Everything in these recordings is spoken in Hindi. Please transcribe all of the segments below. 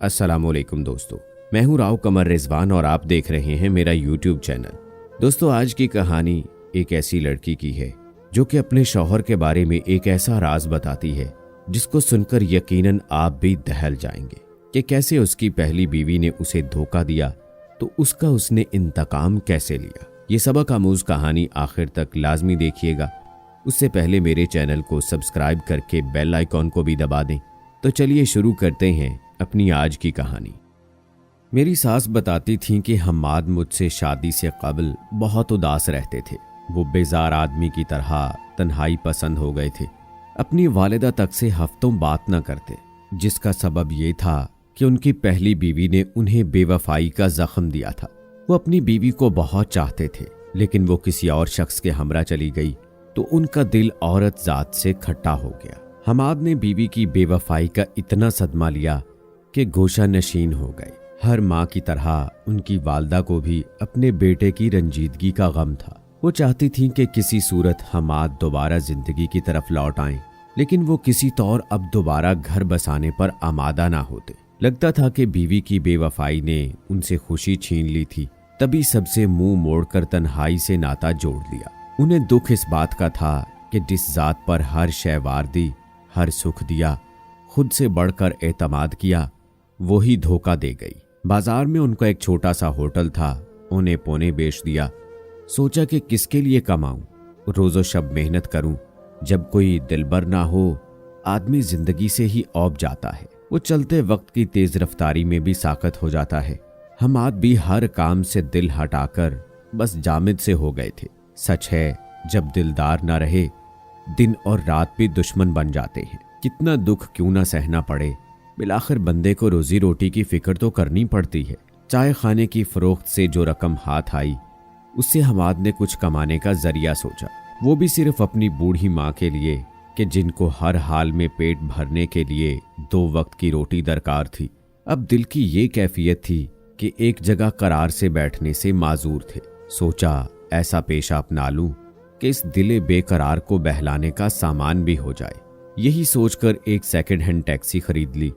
अस्सलामुअलैकुम दोस्तों, मैं हूं राव कमर रिजवान और आप देख रहे हैं मेरा यूट्यूब चैनल। दोस्तों, आज की कहानी एक ऐसी लड़की की है जो कि अपने शौहर के बारे में एक ऐसा राज बताती है जिसको सुनकर यकीनन आप भी दहल जाएंगे कि कैसे उसकी पहली बीवी ने उसे धोखा दिया तो उसका उसने इंतकाम कैसे लिया। ये सबक आमूज कहानी आखिर तक लाजमी देखिएगा। उससे पहले मेरे चैनल को सब्सक्राइब करके बेल आइकॉन को भी दबा दें। तो चलिए शुरू करते हैं अपनी आज की कहानी। मेरी सास बताती थीं कि हम्माद मुझसे शादी से कबल बहुत उदास रहते थे। वो बेजार आदमी की तरह तन्हाई पसंद हो गए थे। अपनी वालिदा तक से हफ्तों बात न करते, जिसका सबब ये था कि उनकी पहली बीवी ने उन्हें बेवफाई का जख्म दिया था। वो अपनी बीवी को बहुत चाहते थे, लेकिन वो किसी और शख्स के हमरा चली गई तो उनका दिल औरत जात से खट्टा हो गया। हम्माद ने बीवी की बेवफाई का इतना सदमा लिया कि गोशा नशीन हो गए। हर माँ की तरह उनकी वालदा को भी अपने बेटे की रंजीदगी का गम था। वो चाहती थीं कि किसी सूरत हम्माद दोबारा जिंदगी की तरफ लौट आएं, लेकिन वो किसी तौर अब दोबारा घर बसाने पर आमादा ना होते। लगता था कि बीवी की बेवफाई ने उनसे खुशी छीन ली थी, तभी सबसे मुंह मोड़कर तन्हाई से नाता जोड़ लिया। उन्हें दुख इस बात का था कि जिस जात पर हर शय वार दी, हर सुख दिया, खुद से बढ़कर एतमाद किया, वही धोखा दे गई। बाजार में उनका एक छोटा सा होटल था, औने पौने बेच दिया। सोचा कि किसके लिए कमाऊं, रोजो शब मेहनत करूं। जब कोई दिलबर ना हो, आदमी जिंदगी से ही औब जाता है। वो चलते वक्त की तेज रफ्तारी में भी साकत हो जाता है। हम्माद भी हर काम से दिल हटाकर बस जामिद से हो गए थे। सच है, जब दिलदार ना रहे, दिन और रात भी दुश्मन बन जाते हैं। कितना दुख क्यों ना सहना पड़े, बिलाखिर बंदे को रोजी रोटी की फिक्र तो करनी पड़ती है। चाय खाने की फरोख्त से जो रकम हाथ आई, उससे हम्माद ने कुछ कमाने का जरिया सोचा। वो भी सिर्फ अपनी बूढ़ी माँ के लिए कि जिनको हर हाल में पेट भरने के लिए 2 वक्त की रोटी दरकार थी। अब दिल की ये कैफियत थी कि एक जगह करार से बैठने से माजूर थे। सोचा ऐसा पेशा अपना लूं कि इस दिले बेकरार को बहलाने का सामान भी हो जाए। यही सोचकर एक सेकंड हैंड टैक्सी खरीद ली।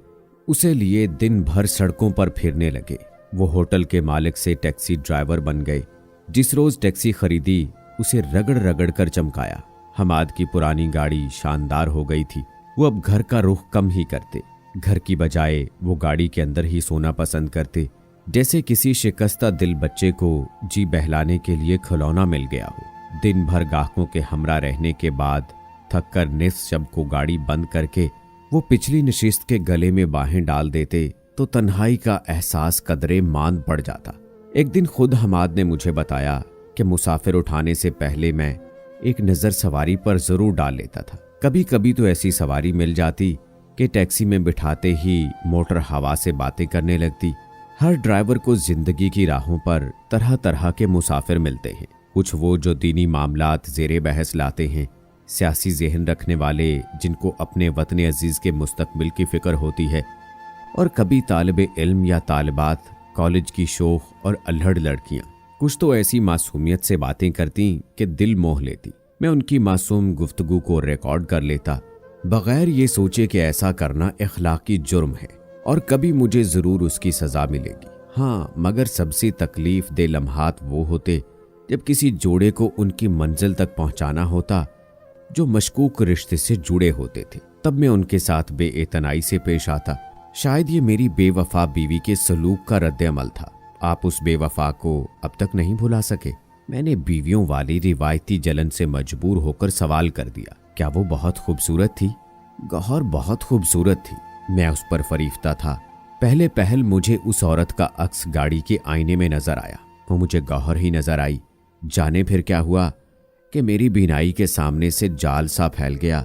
उसे लिए दिन भर सड़कों पर फिरने लगे। वो होटल के मालिक से टैक्सी ड्राइवर बन गए। जिस रोज टैक्सी खरीदी, उसे रगड़ रगड़ कर चमकाया। हम्माद की पुरानी गाड़ी शानदार हो गई थी। वो अब घर का रुख कम ही करते। घर की बजाय वो गाड़ी के अंदर ही सोना पसंद करते, जैसे किसी शिकस्ता दिल बच्चे को जी बहलाने के लिए खिलौना मिल गया हो। दिन भर गाहकों के हमरा रहने के बाद थक कर निस शब को गाड़ी बंद करके वो पिछली नशिस्त के गले में बाहें डाल देते तो तन्हाई का एहसास कदरे मांद पड़ जाता। एक दिन खुद हम्माद ने मुझे बताया कि मुसाफिर उठाने से पहले मैं एक नज़र सवारी पर जरूर डाल लेता था। कभी कभी तो ऐसी सवारी मिल जाती कि टैक्सी में बिठाते ही मोटर हवा से बातें करने लगती। हर ड्राइवर को जिंदगी की राहों पर तरह तरह के मुसाफिर मिलते हैं। कुछ वो जो दीनी मामलात ज़ेरे बहस लाते हैं, सियासी ज़हन रखने वाले जिनको अपने वतन अजीज़ के मुस्तकबिल की फ़िक्र होती है, और कभी तालिब इल्म या तालिबात, कॉलेज की शोख और अल्हड़ लड़कियाँ। कुछ तो ऐसी मासूमियत से बातें करती कि दिल मोह लेती। मैं उनकी मासूम गुफ्तगू को रिकॉर्ड कर लेता, बगैर ये सोचे कि ऐसा करना इखलाकी जुर्म है और कभी मुझे ज़रूर उसकी सज़ा मिलेगी। हाँ, मगर सबसे तकलीफ दे लम्हात वो होते जब किसी जोड़े को उनकी मंजिल तक पहुंचाना होता जो मशकूक रिश्ते से जुड़े होते थे। तब मैं उनके साथ बेइतनाई से पेश आता। शायद ये मेरी बेवफा बीवी के सलूक का रद्द अमल था। आप उस बेवफा को अब तक नहीं भुला सके। मैंने बीवियों वाली रिवायती जलन से मजबूर होकर सवाल कर दिया, क्या वो बहुत खूबसूरत थी? गौहर बहुत खूबसूरत थी। मैं उस पर फरीफ्ता था। पहले पहल मुझे उस औरत का अक्स गाड़ी के आईने में नजर आया। वो मुझे गौहर ही नजर आई। जाने फिर क्या हुआ कि मेरी बीनाई के सामने से जाल सा फैल गया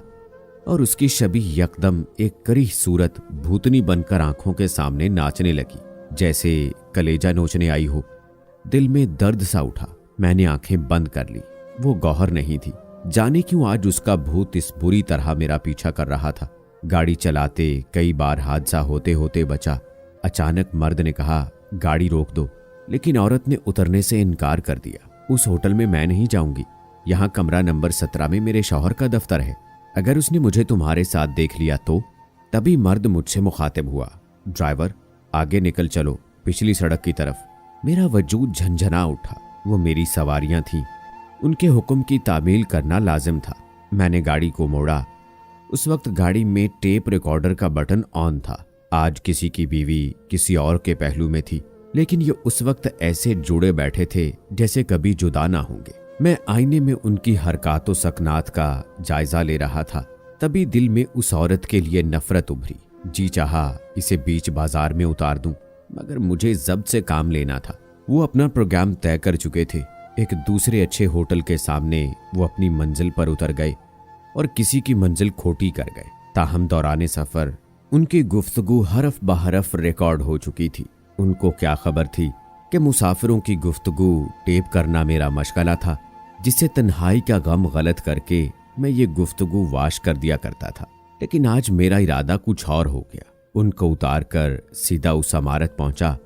और उसकी छवि यकदम एक करीह सूरत भूतनी बनकर आंखों के सामने नाचने लगी, जैसे कलेजा नोचने आई हो। दिल में दर्द सा उठा। मैंने आंखें बंद कर ली। वो गौहर नहीं थी। जाने क्यों आज उसका भूत इस बुरी तरह मेरा पीछा कर रहा था। गाड़ी चलाते कई बार हादसा होते होते बचा। अचानक मर्द ने कहा, गाड़ी रोक दो, लेकिन औरत ने उतरने से इनकार कर दिया। उस होटल में मैं नहीं जाऊंगी। यहाँ कमरा नंबर 17 में मेरे शौहर का दफ्तर है। अगर उसने मुझे तुम्हारे साथ देख लिया तो? तभी मर्द मुझसे मुखातिब हुआ, ड्राइवर, आगे निकल चलो, पिछली सड़क की तरफ। मेरा वजूद झंझना उठा। वो मेरी सवारियां थीं, उनके हुक्म की तामील करना लाजिम था। मैंने गाड़ी को मोड़ा। उस वक्त गाड़ी में टेप रिकॉर्डर का बटन ऑन था। आज किसी की बीवी किसी और के पहलू में थी, लेकिन ये उस वक्त ऐसे जुड़े बैठे थे जैसे कभी जुदा ना होंगे। मैं आईने में उनकी हरकत व सकनात का जायजा ले रहा था। तभी दिल में उस औरत के लिए नफरत उभरी। जी चाहा इसे बीच बाजार में उतार दूं, मगर मुझे जब्त से काम लेना था। वो अपना प्रोग्राम तय कर चुके थे। एक दूसरे अच्छे होटल के सामने वो अपनी मंजिल पर उतर गए और किसी की मंजिल खोटी कर गए। ताहम दौराने सफर उनकी गुफ्तगू हरफ बहरफ रिकॉर्ड हो चुकी थी। उनको क्या खबर थी कि मुसाफिरों की गुफ्तगू टेप करना मेरा मशगला था, जिससे तन्हाई का गम गलत करके मैं ये गुफ्तगू वाश कर दिया करता था। लेकिन आज मेरा इरादा कुछ और हो गया। उनको उतार कर सीधा उस इमारत पहुंचा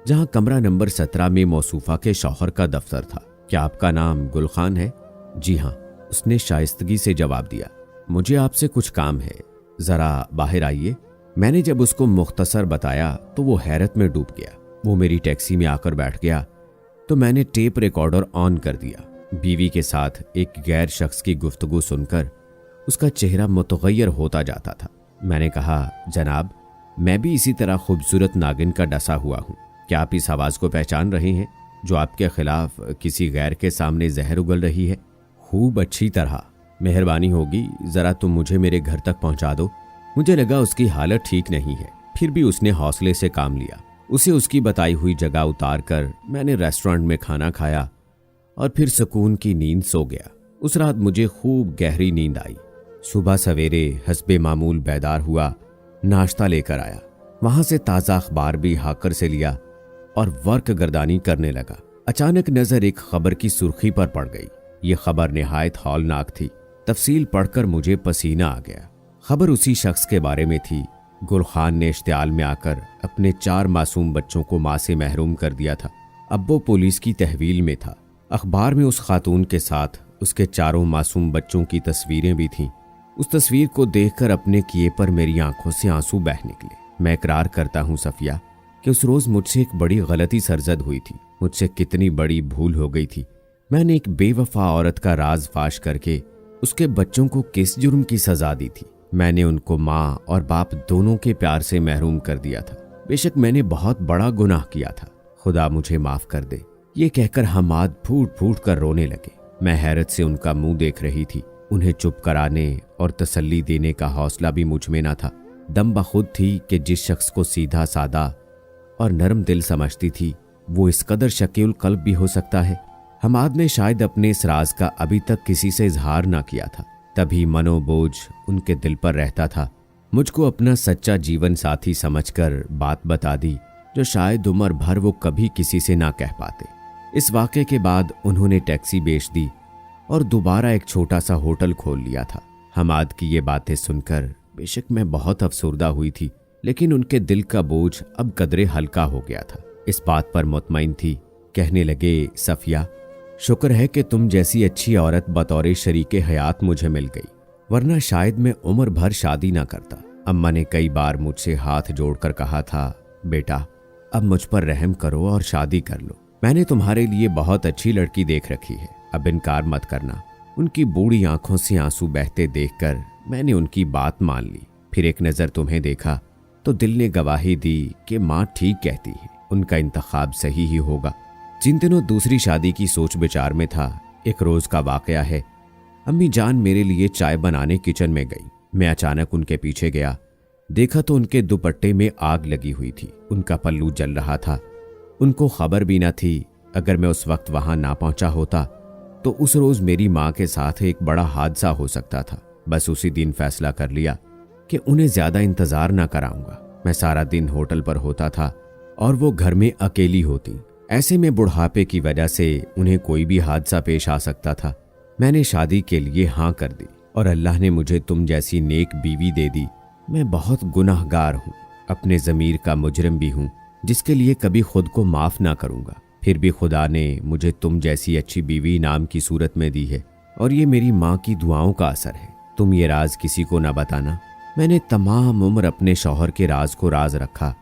जहां कमरा नंबर 17 में मौसूफा के शौहर का दफ्तर था। क्या आपका नाम गुलखान है? जी हाँ, उसने शाइस्तगी से जवाब दिया। मुझे आपसे कुछ काम है, जरा बाहर आइए। मैंने जब उसको मुख्तसर बताया तो वो हैरत में डूब गया। वो मेरी टैक्सी में आकर बैठ गया तो मैंने टेप रिकॉर्डर ऑन कर दिया। बीवी के साथ एक गैर शख्स की गुफ्तगू सुनकर उसका चेहरा मुतगय्यर होता जाता था। मैंने कहा, जनाब, मैं भी इसी तरह खूबसूरत नागिन का डसा हुआ हूँ। क्या आप इस आवाज़ को पहचान रहे हैं जो आपके खिलाफ किसी गैर के सामने जहर उगल रही है? खूब अच्छी तरह। मेहरबानी होगी, ज़रा तुम मुझे मेरे घर तक पहुंचा दो। मुझे लगा उसकी हालत ठीक नहीं है, फिर भी उसने हौसले से काम लिया। उसे उसकी बताई हुई जगह उतार कर मैंने रेस्टोरेंट में खाना खाया और फिर सुकून की नींद सो गया। उस रात मुझे खूब गहरी नींद आई। सुबह सवेरे हस्बे मामूल बैदार हुआ, नाश्ता लेकर आया। वहां से ताज़ा अखबार भी हाकर से लिया और वर्क गर्दानी करने लगा। अचानक नजर एक खबर की सुर्खी पर पड़ गई। ये खबर निहायत हौलनाक थी। तफसील पढ़कर मुझे पसीना आ गया। खबर उसी शख्स के बारे में थी। गुलखान ने इश्तियाल में आकर अपने 4 मासूम बच्चों को मां से महरूम कर दिया था। अब वो पुलिस की तहवील में था। अखबार में उस खातून के साथ उसके 4 मासूम बच्चों की तस्वीरें भी थीं। उस तस्वीर को देखकर अपने किए पर मेरी आंखों से आंसू बह निकले। मैं इकरार करता हूँ सफिया कि उस रोज मुझसे एक बड़ी गलती सरजद हुई थी। मुझसे कितनी बड़ी भूल हो गई थी। मैंने एक बेवफा औरत का राज फाश करके उसके बच्चों को किस जुर्म की सजा दी थी? मैंने उनको माँ और बाप दोनों के प्यार से महरूम कर दिया था। बेशक मैंने बहुत बड़ा गुनाह किया था। खुदा मुझे माफ कर दे। ये कहकर हमाद फूट फूट कर रोने लगे। मैं हैरत से उनका मुंह देख रही थी। उन्हें चुप कराने और तसल्ली देने का हौसला भी मुझ में न था। दम बखुद थी कि जिस शख्स को सीधा सादा और नरम दिल समझती थी वो इस कदर शकील कल्ब भी हो सकता है। हमाद ने शायद अपने इस राज का अभी तक किसी से इजहार ना किया था, तभी मनोबोझ उनके दिल पर रहता था। मुझको अपना सच्चा जीवन साथी समझकर बात बता दी जो शायद उम्र भर वो कभी किसी से ना कह पाते। इस वाक़े के बाद उन्होंने टैक्सी बेच दी और दोबारा एक छोटा सा होटल खोल लिया था। हमाद की ये बातें सुनकर बेशक मैं बहुत अफसुर्दा हुई थी, लेकिन उनके दिल का बोझ अब कदरे हल्का हो गया था। इस बात पर मुतमईन थी। कहने लगे, सफिया, शुक्र है कि तुम जैसी अच्छी औरत बतौर शरीके हयात मुझे मिल गई, वरना शायद मैं उम्र भर शादी ना करता। अम्मा ने कई बार मुझसे हाथ जोड़कर कहा था, बेटा अब मुझ पर रहम करो और शादी कर लो। मैंने तुम्हारे लिए बहुत अच्छी लड़की देख रखी है, अब इनकार मत करना। उनकी बूढ़ी आंखों से आंसू बहते देखकर मैंने उनकी बात मान ली। फिर एक नज़र तुम्हें देखा तो दिल ने गवाही दी कि माँ ठीक कहती है, उनका इंतखाब सही ही होगा। जिन दिनों दूसरी शादी की सोच विचार में था, एक रोज का वाकया है। अम्मी जान मेरे लिए चाय बनाने किचन में गई। मैं अचानक उनके पीछे गया। देखा तो उनके दुपट्टे में आग लगी हुई थी, उनका पल्लू जल रहा था। उनको खबर भी न थी। अगर मैं उस वक्त वहां ना पहुंचा होता तो उस रोज मेरी माँ के साथ एक बड़ा हादसा हो सकता था। बस उसी दिन फैसला कर लिया कि उन्हें ज्यादा इंतजार ना कराऊंगा। मैं सारा दिन होटल पर होता था और वो घर में अकेली होती। ऐसे में बुढ़ापे की वजह से उन्हें कोई भी हादसा पेश आ सकता था। मैंने शादी के लिए हाँ कर दी और अल्लाह ने मुझे तुम जैसी नेक बीवी दे दी। मैं बहुत गुनाहगार हूँ, अपने ज़मीर का मुजरिम भी हूँ, जिसके लिए कभी खुद को माफ़ ना करूँगा। फिर भी खुदा ने मुझे तुम जैसी अच्छी बीवी नाम की सूरत में दी है और ये मेरी माँ की दुआओं का असर है। तुम ये राज किसी को ना बताना। मैंने तमाम उम्र अपने शौहर के राज को राज रखा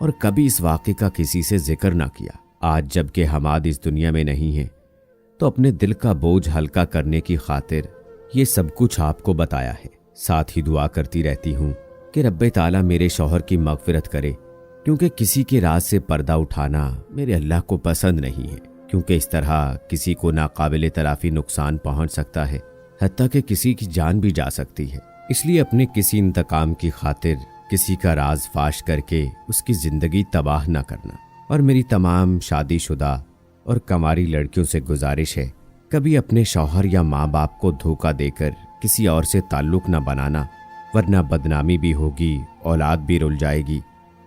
और कभी इस वाक़े का किसी से जिक्र ना किया। आज जबकि हमाद इस दुनिया में नहीं है तो अपने दिल का बोझ हल्का करने की खातिर ये सब कुछ आपको बताया है। साथ ही दुआ करती रहती हूँ कि रब्बे ताला मेरे शौहर की मगफिरत करे, क्योंकि किसी के राज से पर्दा उठाना मेरे अल्लाह को पसंद नहीं है, क्योंकि इस तरह किसी को नाकाबिले तलाफी नुकसान पहुंच सकता है, हत्ता कि किसी की जान भी जा सकती है। इसलिए अपने किसी इंतकाम की खातिर किसी का राज फाश करके उसकी जिंदगी तबाह ना करना। और मेरी तमाम शादीशुदा और कंवारी लड़कियों से गुजारिश है, कभी अपने शौहर या माँ बाप को धोखा देकर किसी और से ताल्लुक न बनाना, वरना बदनामी भी होगी, औलाद भी रुल जाएगी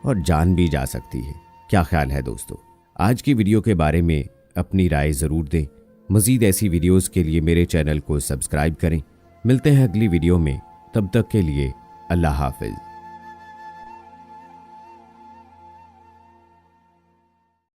और जान भी जा सकती है। क्या ख्याल है दोस्तों? आज की वीडियो के बारे में अपनी राय ज़रूर दें। मज़ीद ऐसी वीडियोस के लिए मेरे चैनल को सब्सक्राइब करें। मिलते हैं अगली वीडियो में, तब तक के लिए अल्लाह हाफिज़।